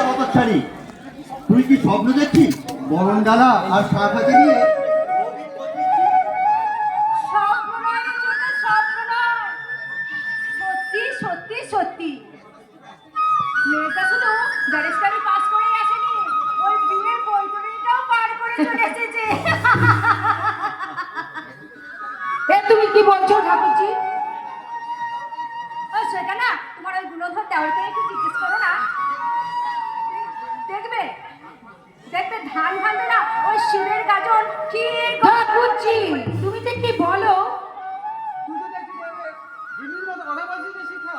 হতচ্ছাড়ি, তুই কি স্বপ্ন দেখছিস? বরণ ডালা আর শাক হাতে নিয়ে সত্যি সত্যি মেয়েটা শুধু জারেস্টারি পাস করে আসেনি, ওই বিয়ের বইটাও পার করে চলে এসেছে। এ তুমি কি বলছো ঠাকুরজি? ও সেটা না, তোমার ওই গুণধর দেওয়ারকে একটু জিজ্ঞেস করো না, দেখবে দেখবে ধান ভাঙবে না ওই শিবের গাজন কি ঠাকুরজি তুমি যে কি বলো? তুই তো দেখি বিভিন্ন কথা বলছিস শিখা।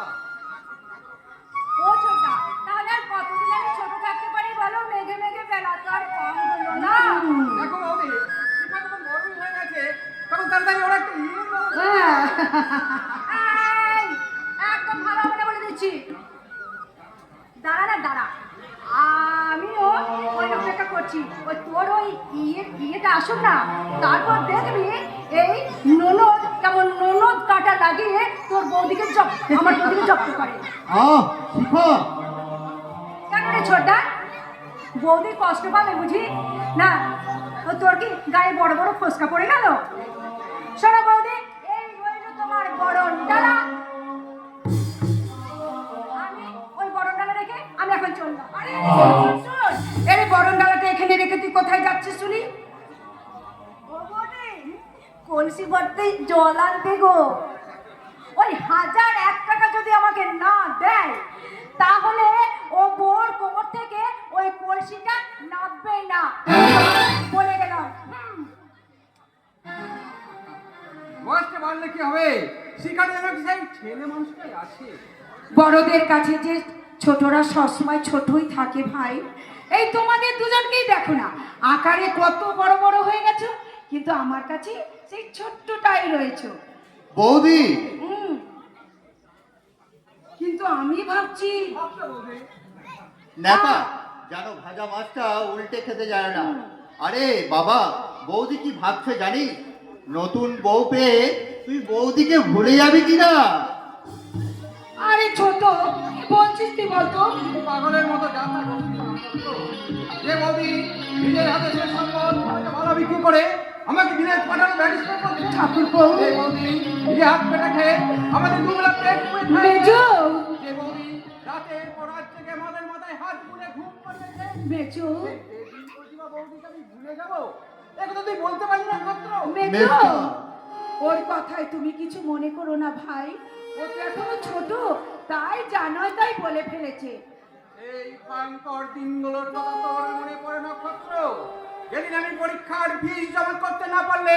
ও ছোটা, তাহলে আর কতদিন আমি ছোট থাকতে পারি বলো? মেঘে মেঘে বেলা তো আর কম হলো না। দেখো বৌদি, শিখা তখন বড়ই হয়ে গেছে, তখন তাড়াতাড়ি ওরা একটা হ্যাঁ এই, একদম ভালো হবে না বলে দিচ্ছি। দাঁড়া না দাঁড়া, আমিও ওই অপেক্ষা করছি, ওই তোর ওই ইয়েটা আসুক না, তারপর দেখবি এই ননদ কেমন ননদ কাটা লাগিয়ে তোর বৌদিকে আমার বৌদিকে জব্দ করে। শিখা, কেন রে ছোটটা, বৌদি কষ্ট পাবে বুঝি না? ও তোর কি গায়ে বড় বড় ফোসকা পড়ে গেল? শোনো বৌদি, এই রইল তোমার বরণ ডালা, আমি ওই বরণ ডালা রেখে আমি এখন চললাম। আরে শোন, এই বরণ ডালাটা এখানে রেখে তুই কোথায় যাচ্ছিস শুনি? ও বৌদি, কলসি ভর্তি জল আনতে গো। ওই 1001 টাকা যদি আমাকে না দেয় তাহলে ও বোর কোমর থেকে ওই কলসিটা নামবে না, বলে গেলাম। বসতে পারলে কি হবে? শিখাতে যেন সেই ছেলে মানুষটাই আছে। বড়দের কাছে যে ছোটরা সবসময় ছোটই থাকে ভাই। এই তোমাদের দুজনকেই দেখো না, আকারে কত বড় বড় হয়ে গেছো, কিন্তু আমার কাছে সেই ছোট্টটাই রয়েছে। বৌদি, কিন্তু আমি ভাবছি নেপা জানো ভাজা মাছটা উল্টে খেতে যায় না। আরে বাবা, বৌদি কি ভাবছে জানিস? নতুন বউ পেয়ে তুই বৌদিকে ভুলে যাবি কিনা? আরে ছোট, কি বলছিস তুই বলতো? পাগলের মতো যাত্রা করছিস না। যে বৌদি নিজের হাতে সে সম্পদ ভালো বিক্রি করে আমাকে বিদেশ পাঠানো ব্যারিস্টার করছে। ঠাকুরপো, যে বৌদি নিজে হাত পেটে খেয়ে আমাদের দুবেলা পেট পুড়ে খায়। মেজো, যে বৌদি রাতের পর রাত থেকে আমাদের মাথায় হাত তুলে ঘুম পাড়িয়েছে। মেজো, বৌদিকে আমি ভুলে যাবো? একথা তুই বলতে পারলি না মাত্র? মেজো, ওর কথায় তুমি কিছু মনে করো না ভাই, ও তো এখনো ছোট, তাই জানোই তাই বলে ফেলেছে। এই ভয়ঙ্কর দিনগুলোর কথা তোর মনে পড়ে নক্ষত্র? যেদিন আমি পরীক্ষার ফিস জমা করতে না পারলে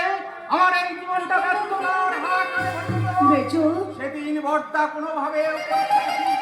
আমার এই জীবনটা ব্যস্ততার হাত মেজো, সেদিন বর্দা কোনোভাবে পরীক্ষার ফিস